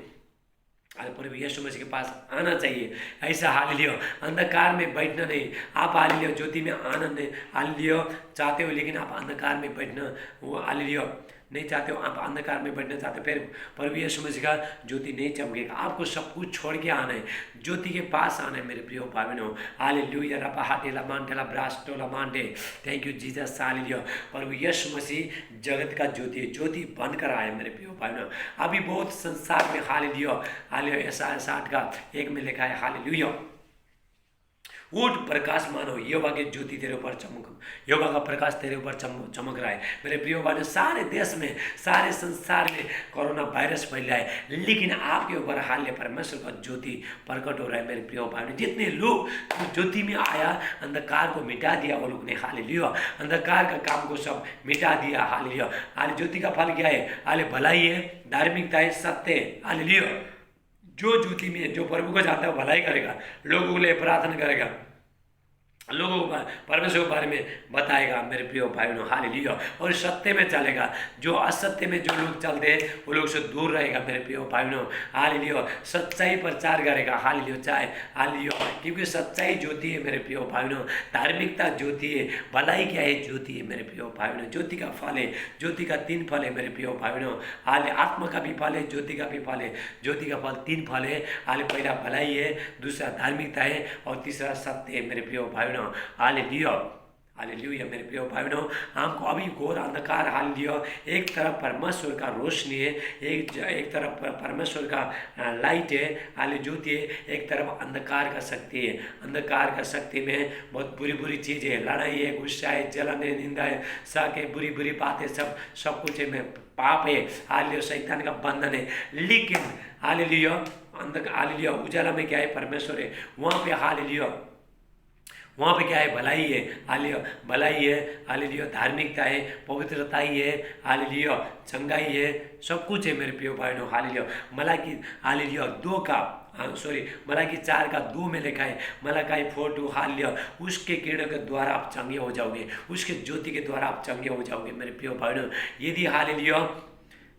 प्रभु यीशु मसीह के पास आना चाहिए। ऐसा हालेलुया अंधकार में बैठना नहीं। आप हालेलुया ज्योति में आनंद हालेलुया चाहते हो, लेकिन आप अंधकार में बैठना वो हालेलुया नहीं चाहते हो, आप अंधकार में बैठना चाहते हो, फिर प्रभु यीशु मसीह का ज्योति नहीं चमकेगा। आपको सब कुछ छोड़ के आना है, ज्योति के पास आना है मेरे प्रियो भाई बहनों, हालेलुया। रपा हाटेला मांटेला ब्रास्टोला मांटे, थैंक यू जीसस, हालेलुया। प्रभु यीशु मसीह जगत का ज्योति है, ज्योति बनकर आए मेरे प्रियो भाई बहनों। अभी बहुत संसार में हालेलुया हालेलुया 60 का 1 में लिखा है, हालेलुया, उठ प्रकाश मानो, यहोवा की ज्योति तेरे ऊपर चमक, यहोवा का प्रकाश तेरे ऊपर चमक रहा है मेरे प्रियो भाई। सारे देश में, सारे संसार में कोरोना वायरस फैला है, लेकिन आपके ऊपर हाल परमेश्वर का ज्योति प्रकट हो रहा है मेरे प्रियो भाई। जितने लोग ज्योति में आया, अंधकार को मिटा दिया वो लोग ने, हालेलुया, अंधकार का काम को सब मिटा दिया, हालेलुया। हाल ज्योति का फल क्या है? हाल भलाई है, धार्मिकता है, सत्य है, हालेलुया। जो ज्योति में, जो प्रभु को जानता है भलाई करेगा, लोगों के लिए प्रार्थना करेगा, लोगों को परमेश्वर के बारे में बताएगा मेरे प्रियो भाई बहनों, हालेलुया, और सत्य में चलेगा। जो असत्य में जो लोग चलते हैं वो लोग से दूर रहेगा मेरे प्रियो भाई बहनों, हालेलुया। सच्चाई प्रचार करेगा, हालेलुया, चाहे हालेलुया, क्योंकि सच्चाई ज्योति है मेरे प्रियो भाई बहनों, धार्मिकता ज्योति है, भलाई क्या है? ज्योति है मेरे प्रियो भाई बहनों। ज्योति का फल है, ज्योति का 3 फल है मेरे प्रियो भाई बहनों, हाल आत्मा का भी फल है, ज्योति का भी फल है। ज्योति का फल 3 फल है, हाल पहला भलाई है, दूसरा धार्मिकता है और तीसरा सत्य है मेरे प्रियो भाई बहनों, हालेलुया, हालेलुया मेरे प्रियो भाई बहनों। हमको अभी घोर अंधकार, हालेलुया, एक तरफ परमेश्वर का रोशनी है, एक तरफ परमेश्वर का लाइट है, हालेलुया, ज्योति है, एक तरफ अंधकार का शक्ति है। अंधकार का शक्ति में बहुत बुरी बुरी चीज़ें है, लड़ाई है, गुस्सा है, जलन है, निंदा है, शक है, बुरी बुरी बातें, सब कुछ है, में पाप है, हालेलुया, शैतान का बंधन है। लेकिन हालेलुया हालेलुया उजाला में क्या है? परमेश्वर है, वहाँ पे हालेलुया, वहाँ पे क्या है? भलाई है, हालेलुया, भलाई है, हालेलुया, धार्मिकता है, पवित्रता ही है, हालेलुया, चंगाई है, सब कुछ है मेरे प्रियो भाई बहनों, हालेलुया। मलाकी हालेलुया 2 का मलाकी 4 का 2 में लिखा है, मलाकी 4:2, हालेलुया, उसके किरणों के द्वारा आप चंगे हो जाओगे, उसके ज्योति के द्वारा आप चंगे हो जाओगे मेरे प्रियो भाई बहनों। यदि हालेलुया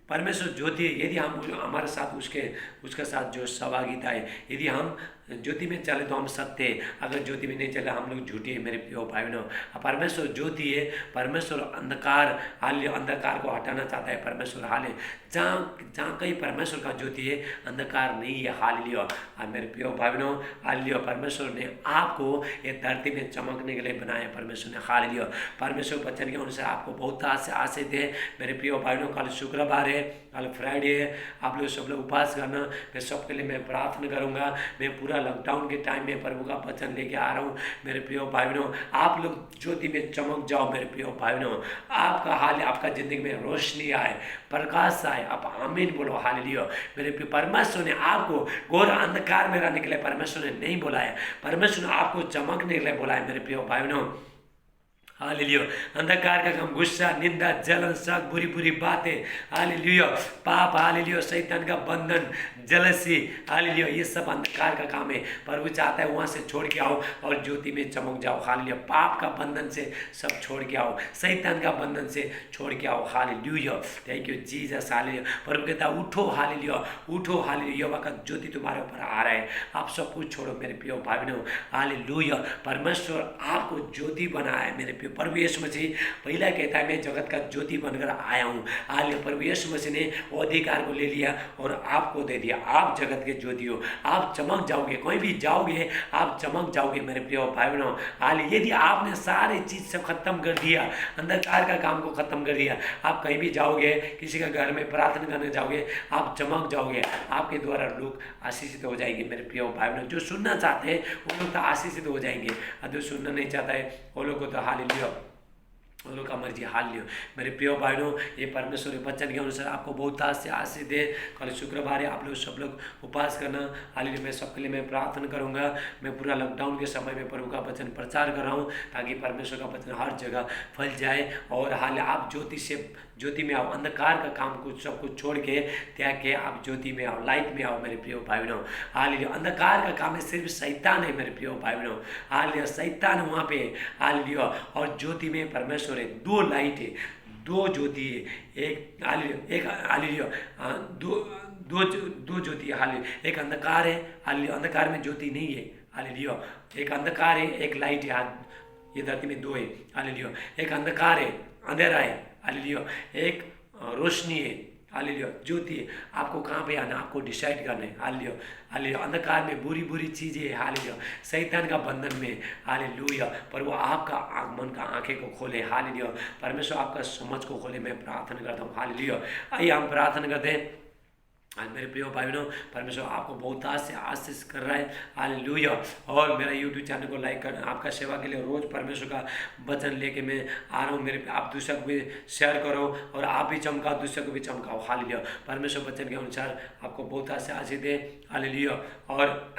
परमेश्वर ज्योति है, यदि हम हमारे साथ उसके साथ जो सहभागिता है, यदि हम ज्योति में चले तो हम सत्य है, अगर ज्योति में नहीं चले हम लोग झूठे हैं मेरे प्रियो भाई बहनों। परमेश्वर ज्योति है, परमेश्वर अंधकार, हाल अंधकार को हटाना चाहता है परमेश्वर, हाल जहाँ कहीं परमेश्वर का ज्योति है अंधकार नहीं है, हालेलुया मेरे प्रियो भाई बहनों, हालेलुया। परमेश्वर ने आपको ये धरती में चमकने के लिए बनाया, परमेश्वर ने, हालेलुया। परमेश्वर वचन के अनुसार आपको बहुत आशीष है मेरे प्रियो भाई बहनों। कल शुक्रवार है, कल फ्राइडे है, आप लोग सब लोग उपवास करना, मैं सबके लिए मैं प्रार्थना करूँगा। मैं पूरा लॉकडाउन के टाइम में प्रभु का वचन लेके आ रहा हूँ मेरे प्रियो भाई बहनों। आप लोग ज्योति में चमक जाओ मेरे प्रियो भाई बहनों, आपका हाल आपका जिंदगी में रोशनी आए, प्रकाश आए, आप आमीन बोलो, हालेलुया मेरे प्रियो। परमेश्वर ने आपको घोर अंधकार में रहने के लिए परमेश्वर ने नहीं बुलाया, परमेश्वर ने आपको चमकने के लिए बुलाया मेरे प्रियो भाई बहनों, हालेलुया। अंधकार का काम, गुस्सा, निंदा, जलन, शक, बुरी बुरी बातें, हालेलुया, पाप, हालेलुया, शैतान का बंधन, जलसी, हालेलुया, ये सब अंधकार का काम है। प्रभु चाहता है वहाँ से छोड़ के आओ और ज्योति में चमक जाओ, हालेलुया। पाप का बंधन से सब छोड़ के आओ, शैतान का बंधन से छोड़ के आओ, हालेलुया, थैंक यू जीसस, हालेलुया। प्रभु कहता है उठो, हालेलुया, उठो, हालेलुया, यहोवा का ज्योति तुम्हारे ऊपर आ रहा है, आप सब कुछ छोड़ो मेरे प्रियो भाई बहनों, हालेलुया। परमेश्वर आपको ज्योति बनाया है मेरे प्रियो, प्रभु यीशु मसीह पहला कहता है मैं जगत का ज्योति बनकर आया हूँ। हालेलुया। प्रभु यीशु मसीह ने वो अधिकार को ले लिया और आपको दे दिया। आप जगत के ज्योति हो, आप चमक जाओगे, कहीं भी जाओगे आप चमक जाओगे मेरे प्रिय भाई बहनों। हालेलुया। यदि आपने सारी चीज़ सब खत्म कर दिया, अंधकार का काम को खत्म कर दिया, आप कहीं भी जाओगे, किसी का घर में प्रार्थना करने जाओगे, आप चमक जाओगे, आपके द्वारा लोग आशीषित हो जाएंगे मेरे प्रिय भाई बहनों। जो सुनना चाहते हैं वो लोग तो आशीषित हो जाएंगे, और जो सुनना नहीं चाहता है वो लोग को तो हालेलुया उन लोग का मर्जी हाल लियो। मेरे प्रिय भाइयों, ये परमेश्वर के वचन के अनुसार आपको बहुत ताज से आशीष दे। कल शुक्रवार है, आप लोग सब लोग उपवास करना। हालेलुया। मैं सबके लिए मैं प्रार्थना करूंगा। मैं पूरा लॉकडाउन के समय में प्रभु का वचन प्रचार कर रहा हूँ ताकि परमेश्वर का वचन हर जगह फैल जाए। और हाल आप ज्योति में आओ, अंधकार का काम कुछ सब कुछ छोड़ के त्याग के आप ज्योति में आओ, लाइट में आओ मेरे प्रिय भाई बहनों। हालेलुया। अंधकार का काम है सिर्फ शैतान है मेरे प्रिय भाई बहनों। हालेलुया। शैतान वहाँ पे। हालेलुया। और ज्योति में परमेश्वर है। दो लाइट है, दो ज्योति है, एक हालेलुया, एक हालेलुया, दो ज्योति है। हालेलुया। एक अंधकार है, हालेलुया, अंधकार में ज्योति नहीं है। हालेलुया। एक अंधकार है, एक लाइट है। ये धरती में दो है। हालेलुया। एक अंधकार है, अंधेरा है। हालेलुया। एक रोशनी है। हालेलुया। ज्योति है। आपको कहाँ पे आना, आपको डिसाइड करना है। हालेलुया। हालेलुया। अंधकार में बुरी चीजें है। हालेलुया। शैतान का बंधन में। हालेलुया। पर वो आपका मन का आंखें को खोले। हालेलुया। परमेश्वर आपका समझ को खोले। मैं प्रार्थना करता हूँ। हालेलुया। आइए हम प्रार्थना करते हैं। आज मेरे प्रिय भाई बहनों, परमेश्वर आपको बहुत आज से आशीष कर रहा है। हालेलुया। और मेरा यूट्यूब चैनल को लाइक करना, आपका सेवा के लिए रोज़ परमेश्वर का वचन लेके मैं आ रहा हूँ। मेरे आप दूसरे को भी शेयर करो और आप भी चमकाओ, दूसरे को भी चमकाओ। हालेलुया। परमेश्वर वचन के अनुसार आपको बहुत आज से आशीष दे। हालेलुया। और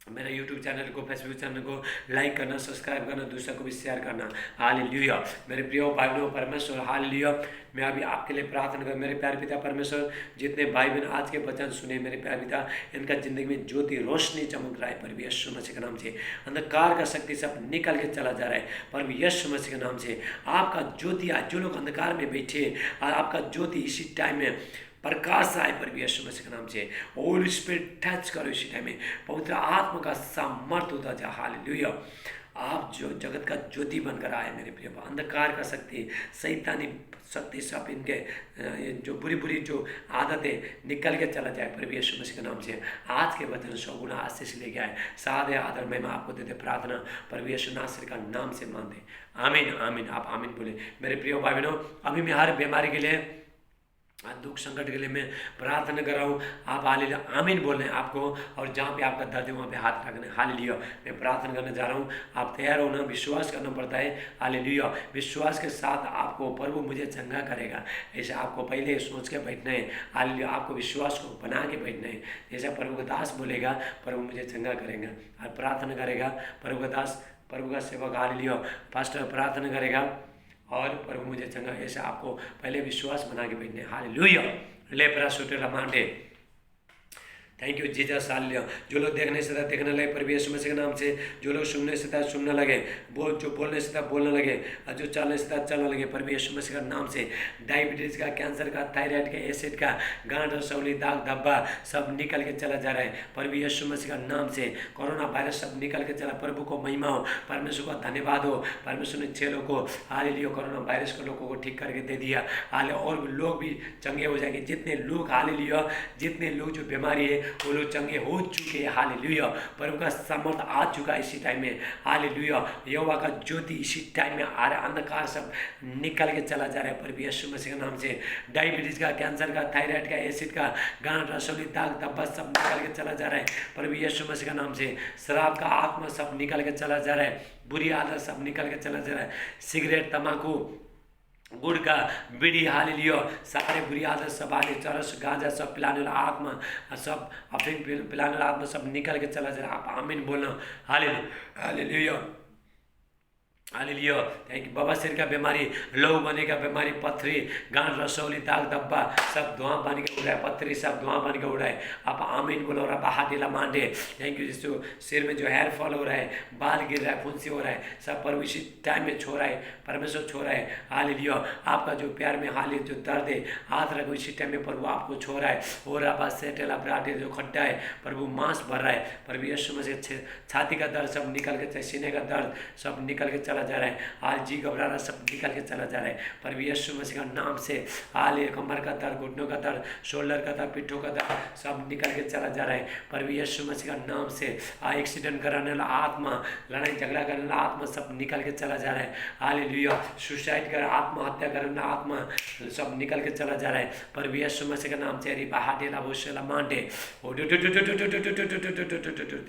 मेरा YouTube चैनल को, फेसबुक चैनल को लाइक करना, सब्सक्राइब करना, दूसरे को भी शेयर करना। हालेलुया। मेरे प्रिय भाई बहनों, परमेश्वर हालेलुया। मैं अभी आपके लिए प्रार्थना कर, मेरे प्यारे पिता परमेश्वर, जितने भाई बहन आज के वचन सुने मेरे प्यारे पिता, इनका जिंदगी में ज्योति रोशनी चमक रहा है प्रभु यीशु मसीह के नाम से। अंधकार का शक्ति सब निकल के चला जा रहा है प्रभु यीशु मसीह के नाम से। आपका ज्योति आज जो लोग अंधकार में बैठे, आपका ज्योति इसी टाइम में प्रकाश आए प्रभु यीशु मसीह के नाम से। होली स्पिरिट टच करो इसी टाइम में, पवित्र आत्मा का सामर्थ होता जा। हालेलुया। आप जो जगत का ज्योति बनकर आए मेरे प्रिय, अंधकार का शक्ति, शैतानी शक्ति सब इनके जो बुरी जो आदतें निकल के चला जाए प्रभु यीशु मसीह के नाम से। आज के वचन 100 गुना आशीष लेके आए। सादे आदर में मैं आपको देते प्रार्थना प्रभु यीशु नासरी का नाम से मानते। आमीन आमीन। आप आमीन बोले। मेरे प्रिय भाई बहनों, अभी मैं हर बीमारी के लिए, दुख संकट के लिए मैं प्रार्थना कर रहा हूँ। आप हालेलुया आमीन बोल रहे हैं आपको, और जहाँ पे आपका दर्द है वहाँ पे हाथ रखना है। हालेलुया। मैं प्रार्थना करने जा रहा हूँ। आप तैयार होना, विश्वास करना पड़ता है। हालेलुया। विश्वास के साथ आपको प्रभु मुझे चंगा करेगा, ऐसे आपको पहले सोच के बैठना है। हालेलुया। आपको विश्वास को बना के बैठना है। जैसा प्रभु का दास बोलेगा प्रभु मुझे चंगा करेगा, और प्रार्थना करेगा प्रभु का दास, प्रभु का सेवक हालेलुया पास्टर प्रार्थना करेगा और प्रभु मुझे चंगा, ऐसे आपको पहले विश्वास बना के बैठने। हालेलुया। ले प्रा सुटेला मांडे। Thank you Jesus. हालेलुया। जो लोग देखने से था देखने लगे प्रभु यीशु मसीह के नाम से, जो लोग सुनने से था सुनने लगे, जो बोलने से था बोलने लगे, और जो चलने से था चलने लगे प्रभु यीशु मसीह के नाम से। डायबिटीज़ का, कैंसर का, थायराइड का, एसिड का, गांठ रसौली, दाग धब्बा सब निकल के चला जा रहा है प्रभु यीशु मसीह का नाम से। कोरोना वायरस सब निकल के चला। प्रभु को महिमा हो, परमेश्वर को धन्यवाद हो। परमेश्वर ने 6 लोगों को हालेलुया कोरोना वायरस को लोगों को ठीक करके दे दिया। हाले और लोग भी चंगे हो जाएंगे। जितने लोग हालेलुया, जितने लोग जो बीमारी है वो लोग चंगे हो चुके हैं। हालेलुया। प्रभु का सामर्थ आ चुका है इसी टाइम में। हालेलुया। यहोवा का ज्योति इसी टाइम में आ रहा है। अंधकार सब निकल के चला जा रहा है प्रभु यीशु मसीह के नाम से। डायबिटीज का, कैंसर का, थायराइड का, एसिड का, गांठ रसौली, दाग धब्बा सब निकल के चला जा रहा है प्रभु यीशु मसीह के नाम से। शराब का आत्मा सब निकल के चला जा रहा है। बुरी आदत सब निकल के चला जा रहा है। सिगरेट, तम्बाकू, गुड़ का, बीड़ी, हालेलुया सारे बुरी आदत सब, आगे चरस, गांजा सब पिलाने वाला आत्मा सब, अफीम पिलाने वाला आत्मा सब निकल के चला जा रहा है। आप आमीन बोलना। हालेलुया हालेलुया हालेलुया। Thank you. बवासीर का बीमारी, लहू बने का बीमारी, पथरी, गांठ रसौली, दाग धब्बा सब धुआं बन के उड़ाए, पथरी सब धुआं बन के उड़ाए। आप आमीन बोलो। और हाथीला मांडे। Thank you. जिसको सिर में जो हेयर फॉल हो रहा है, बाल गिर रहा है, फुंसी हो रहा है, सब पर इसी टाइम में छो रहा है, परमेश्वर छो रहा है। हालेलुया। आपका जो प्यार में हाल जो दर्द है, हाथ रखो इसी टाइम में प्रभु आपको छो रहा है। और आप सेटेला ब्राटे जो खड्डा है प्रभु मांस भर रहा है प्रभु यीशु मसीह। छाती का दर्द सब निकल के, सीने का दर्द सब निकल के चला चला जा रहा है। हाल जी घबराना सब निकल के चला जा रहा है प्रभु यीशु मसीह का नाम से। हाल ये कमर का दर्द, घुटनों का दर्द, शोल्डर का दर्द, पिट्ठों का दर्द सब निकल के चला जा रहा है प्रभु यीशु मसीह का नाम से। एक्सीडेंट कराने वाला आत्मा, लड़ाई झगड़ा करने वाला आत्मा सब निकल के चला जा रहा है। हालेलुया। सुसाइड कर, आत्महत्या करने वाला आत्मा सब निकल के चला जा रहा है प्रभु यीशु मसीह का नाम से।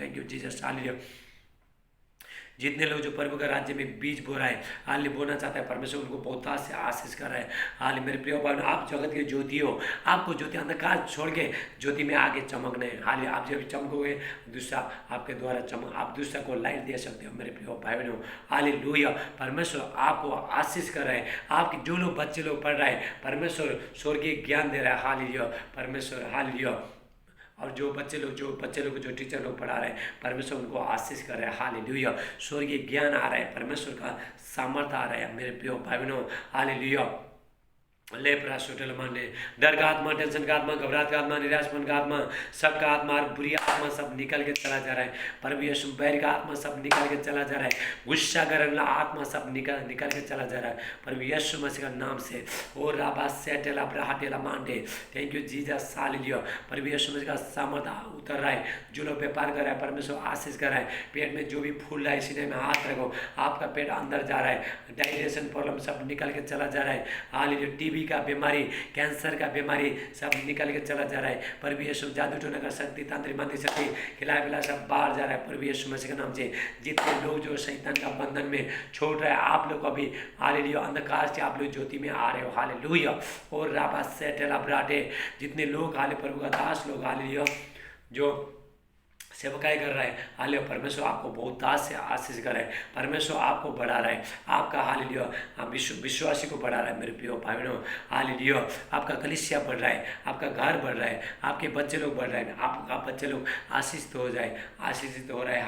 Thank you Jesus. हालेलुया। जितने लोग जो प्रभु के राज्य में बीज बो रहा है, हाल बोना चाहता है, परमेश्वर उनको बहुतायत से आशीष कर रहा है। हाल मेरे प्रिय भाई, आप जगत के ज्योति हो, आपको ज्योति अंधकार छोड़ के ज्योति में आगे चमकने। हाल आप जब चमकोगे दूसरा आपके द्वारा चमक, आप दूसरा को लाइट दे सकते हो मेरे प्रिय भाई बहनों। हालेलुया। परमेश्वर आपको आशीष कर रहा है। आपके जो लोग बच्चे लोग पढ़ रहे हैं, परमेश्वर स्वर्गीय ज्ञान दे रहा है। हालेलुया परमेश्वर। हालेलुया। और जो बच्चे लोग को जो टीचर लोग पढ़ा रहे हैं, परमेश्वर उनको आशीष कर रहे हैं। हालेलुया। स्वर्गीय ज्ञान आ रहा है, परमेश्वर का सामर्थ्य आ रहा है मेरे प्रिय भाई बहनों। हालेलुया। लेप्रा सोटल माने, डर का आत्मा, टेंशन का आत्मा, घबराहट का आत्मा, निराशपन का आत्मा, शक का आत्मा और बुरी आत्मा सब निकल के चला जा रहा है प्रभु यीशु। बैर का आत्मा सब निकल के चला जा रहा है। गुस्सा करने वाला आत्मा सब निकल के चला जा रहा है प्रभु यीशु मसीह का नाम से। ओ राबा सेटेला ब्राहटेला मांडे। Thank you Jesus. हालेलुया। प्रभु यीशु मसीह का सामर्थ उतर रहा है। जो लोग व्यापार कर रहा है, परमेश्वर आशीष कर रहा है। पेट में जो भी फूल रहा है, सीने में हाथ रखो, आपका पेट अंदर जा रहा है। डाइजेशन प्रॉब्लम सब निकल के चला जा रहा है। हालेलुया। टीबी का बीमारी, कैंसर का बीमारी सब निकल के चला जा रहा है प्रभु यीशु। जादू टोना का शक्ति, तांत्रिक मांत्रिक शक्ति, खिला पिला सब बाहर जा रहा है प्रभु यीशु मसीह के नाम से। जितने लोग जो शैतान का बंधन में छोड़ रहे हैं, आप लोग अभी हालेलुया अंधकार से आप लोग ज्योति में आ रहे हो। हालेलुया। और राबा सेटेला ब्राटे, जितने लोग हाले प्रभु का दास लोग हालेलुया जो सेवकाई कर रहा है, हालेलुया परमेश्वर आपको बहुत दास से आशीष कर रहा है। परमेश्वर आपको बढ़ा रहा है। आपका हालेलुया विश्वासी को बढ़ा रहा है मेरे प्रिय भाई बहनों। हालेलुया। आपका कलीसिया बढ़ रहा है, आपका घर बढ़ रहा है, आपके बच्चे लोग बढ़ रहे हैं, आपका बच्चे लोग आशीषित हो जाए, आशीषित हो रहा है।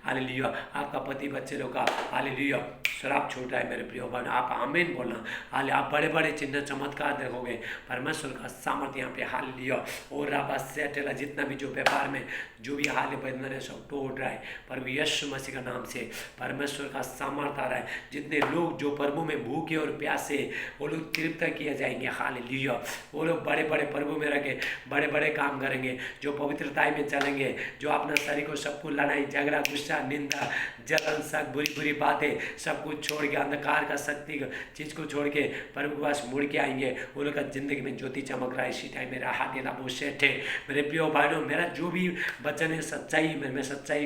हालेलुया। आपका पति बच्चे लोग का हालेलुया शराब छूट रहा है मेरे प्रिय भाई। आप आमीन बोलना। हाले आप बड़े बड़े चिन्ह चमत्कार देखोगे, परमेश्वर का सामर्थ्य यहाँ पे। हालेलुया। और राबा सेटेला, जितना भी जो व्यापार में जो भी हाल बंधन है सब तोड़ रहा है प्रभु यीशु मसीह का नाम से। परमेश्वर का सामर्थ्य आ रहा है। जितने लोग जो प्रभु में भूखे और प्यासे, वो लोग तृप्त किए जाएंगे। हालेलुया। वो लोग बड़े बड़े प्रभु में रखे बड़े बड़े काम करेंगे, जो पवित्रता में चलेंगे, जो अपना शरीर को सबको लड़ाई झगड़ा गुस्सा निंदा जलन शक बुरी बुरी बातें सब कुछ छोड़ के, अंधकार का शक्ति चीज को छोड़ के प्रभु के पास मुड़ के आएंगे। वो लोग का जिंदगी में ज्योति चमक रहा है इसी टाइम। मेरा हाथ देना बहुत सेठ है मेरे प्रियो भाइयों। मेरा जो भी वचन है सच्चाई में, मैं सच्चाई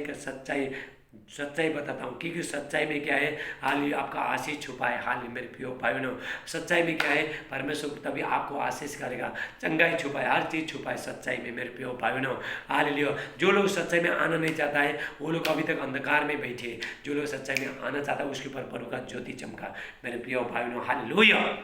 बताता हूँ, क्योंकि सच्चाई में क्या है, हाल ही आपका आशीष छुपा है। हाल ही मेरे प्रियो भाइयों, सच्चाई में क्या है, परमेश्वर तभी आपको आशीष करेगा। चंगाई छुपा है, हर चीज़ छुपा है सच्चाई में मेरे प्रियो भाइयों। हाल लियो जो लोग सच्चाई में आना नहीं चाहता है, वो लोग अभी तक अंधकार में बैठे। जो लोग सच्चाई में आना चाहता है, उसके ऊपर प्रभु का ज्योति चमका मेरे प्रियो भाइयों। Hallelujah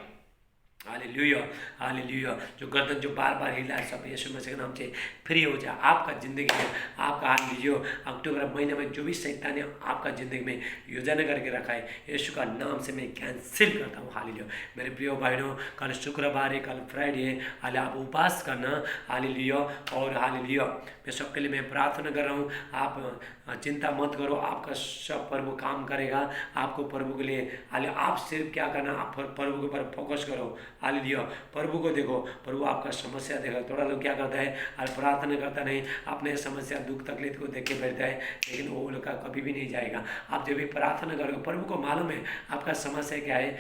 hallelujah hallelujah. जो गर्दन जो बार बार हिला है, सब यीशु मसीह के नाम से फ्री हो जाए। आपका ज़िंदगी में आपका हाल लीजिए। अक्टूबर महीने में जो भी शैतान ने आपका ज़िंदगी में योजना करके रखा है, यीशु का नाम से मैं कैंसिल करता हूँ। हालेलुया मेरे प्रियो भाइयों, कल शुक्रवार है, कल फ्राइडे है, हाल आप उपवास करना। हालेलुया और हालेलुया मैं सबके लिए मैं प्रार्थना कर रहा हूँ। आप चिंता मत करो, आपका सब प्रभु काम करेगा आपको प्रभु के लिए। हाल आप सिर्फ क्या करना, आप प्रभु के ऊपर फोकस करो। हालेलुया प्रभु को देखो, प्रभु आपका समस्या देखा। थोड़ा लोग क्या करता है, और प्रार्थना करता नहीं, अपने समस्या दुख तकलीफ को देख के बैठता है, लेकिन वो लोग का कभी भी नहीं जाएगा। आप जब भी प्रार्थना करोगे, प्रभु को मालूम है आपका समस्या क्या है,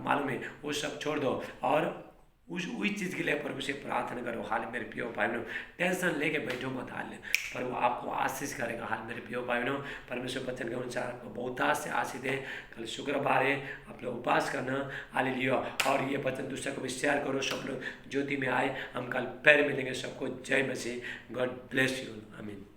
मालूम है, वो सब छोड़ दो और उस चीज़ के लिए प्रभु से प्रार्थना करो। हाल मेरे प्रियो भाई बहनों, टेंशन लेके बैठो मत। हाल प्रभु आपको आशीष करेगा। हाल मेरे प्रियो भाई बहनों, परमेश्वर वचन के अनुसार आपको बहुतायत से आशीष दे। कल शुक्रवार है, आप लोग उपवास करना। हालेलुया और ये वचन दूसरे को भी शेयर करो। सब लोग ज्योति में आए। हम कल पैर मिलेंगे। सबको जय मसीह। God bless you. आमीन।